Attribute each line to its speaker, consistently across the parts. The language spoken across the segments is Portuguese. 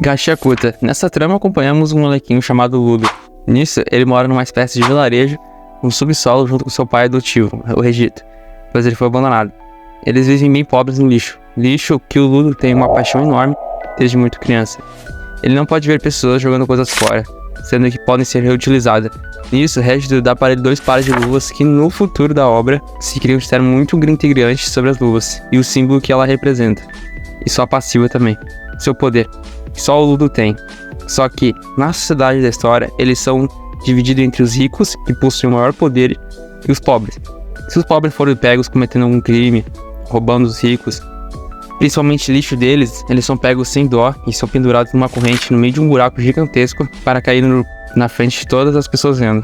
Speaker 1: Gachiakuta. Nessa trama acompanhamos um molequinho chamado Ludo. Nisso, ele mora numa espécie de vilarejo, no subsolo junto com seu pai adotivo, o Regito, pois ele foi abandonado. Eles vivem bem pobres no lixo. Lixo que o Ludo tem uma paixão enorme desde muito criança. Ele não pode ver pessoas jogando coisas fora, sendo que podem ser reutilizadas. Nisso, Regito dá para ele 2 pares de luvas que no futuro da obra se cria um mistério muito intrigante sobre as luvas e o símbolo que ela representa. E sua passiva também, seu poder, que só o Ludo tem. Só que, na sociedade da história, eles são divididos entre os ricos, que possuem o maior poder, e os pobres. Se os pobres forem pegos cometendo algum crime, roubando os ricos, principalmente lixo deles, eles são pegos sem dó e são pendurados numa corrente no meio de um buraco gigantesco para cair na frente de todas as pessoas vendo.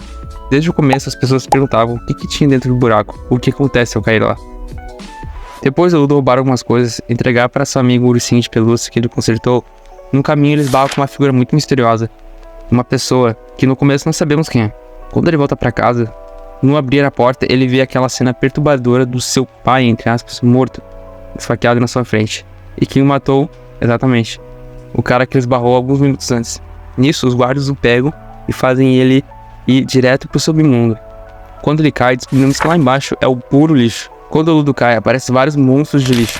Speaker 1: Desde o começo as pessoas se perguntavam o que tinha dentro do buraco, o que acontece ao cair lá. Depois do Ludo roubar algumas coisas, entregar para seu amigo ursinho de pelúcia que ele consertou. No caminho eles barram com uma figura muito misteriosa, uma pessoa que no começo não sabemos quem é. Quando ele volta para casa, no abrir a porta ele vê aquela cena perturbadora do seu pai, entre aspas, morto, esfaqueado na sua frente. E quem o matou, exatamente, o cara que ele esbarrou alguns minutos antes. Nisso os guardas o pegam e fazem ele ir direto pro submundo. Quando ele cai, descobrimos que lá embaixo é o puro lixo. Quando o Ludo cai, aparecem vários monstros de lixo.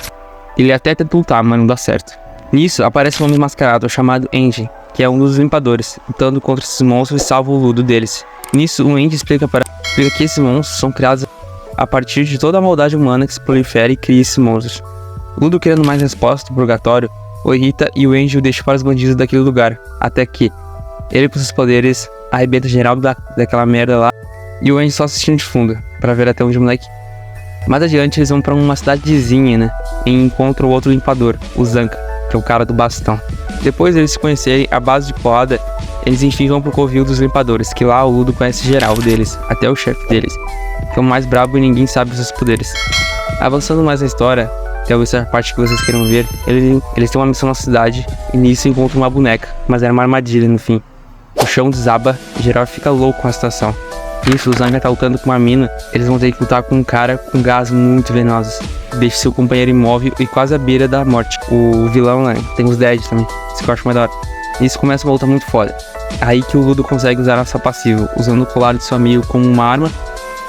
Speaker 1: Ele até tenta lutar, mas não dá certo. Nisso, aparece um homem mascarado chamado Andy, que é um dos limpadores, lutando contra esses monstros e salva o Ludo deles. Nisso, o Andy explica que esses monstros são criados a partir de toda a maldade humana que se prolifera e cria esses monstros. O Ludo, querendo mais resposta do purgatório, o irrita e o Andy o deixa para os bandidos daquele lugar, até que ele, com seus poderes, arrebenta geral daquela merda lá, e o Andy só assistindo de fundo, para ver até onde o moleque. Mais adiante, eles vão para uma cidadezinha, né, e encontram o outro limpador, o Zanka, que é o cara do bastão. Depois deles se conhecerem à base de porrada, eles enfim vão pro covil dos limpadores, que lá o Ludo conhece geral deles, até o chefe deles, que é o mais brabo e ninguém sabe os seus poderes. Avançando mais na história, talvez essa parte que vocês queiram ver, eles têm uma missão na cidade e nisso encontram uma boneca, mas era uma armadilha no fim. O chão desaba e geral fica louco com a situação. Nisso, o Zanka tá lutando com uma mina, eles vão ter que lutar com um cara com gás muito venenosos. Deixa seu companheiro imóvel e quase à beira da morte. O vilão, né, tem os Dead também, isso que eu acho mais da hora. Nisso começa uma luta muito foda. Aí que o Ludo consegue usar a sua passiva, usando o colar de seu amigo como uma arma,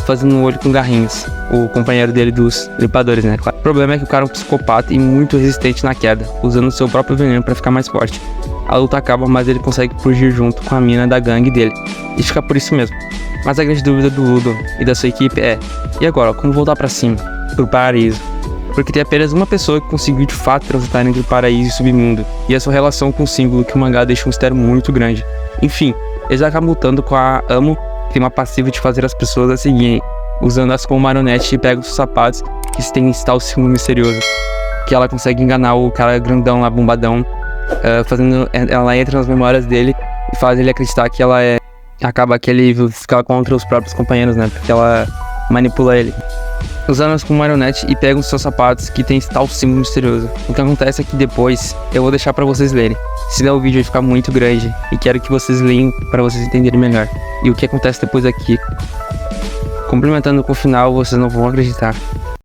Speaker 1: fazendo um olho com garrinhos. O companheiro dele dos limpadores, né, claro. O problema é que o cara é um psicopata e muito resistente na queda, usando o seu próprio veneno para ficar mais forte. A luta acaba, mas ele consegue fugir junto com a mina da gangue dele. E fica por isso mesmo. Mas a grande dúvida do Ludo e da sua equipe é: e agora, como voltar pra cima? Pro paraíso? Porque tem apenas uma pessoa que conseguiu de fato transitar entre o paraíso e o submundo, e a sua relação com o símbolo que o mangá deixa um mistério muito grande. Enfim, eles acabam lutando com a Amo, que tem uma passiva de fazer as pessoas a seguirem, usando-as como marionete e pega os seus sapatos, que tem esse tal símbolo misterioso, que ela consegue enganar o cara grandão lá, bombadão, ela entra nas memórias dele e faz ele acreditar que ela é. Acaba que ele fica contra os próprios companheiros, né? Porque ela manipula ele. Usando-as como marionete e pega os seus sapatos que tem esse tal símbolo misterioso. O que acontece é que depois eu vou deixar pra vocês lerem. Senão o vídeo vai ficar muito grande e quero que vocês leiam pra vocês entenderem melhor. E o que acontece depois aqui, complementando com o final, vocês não vão acreditar.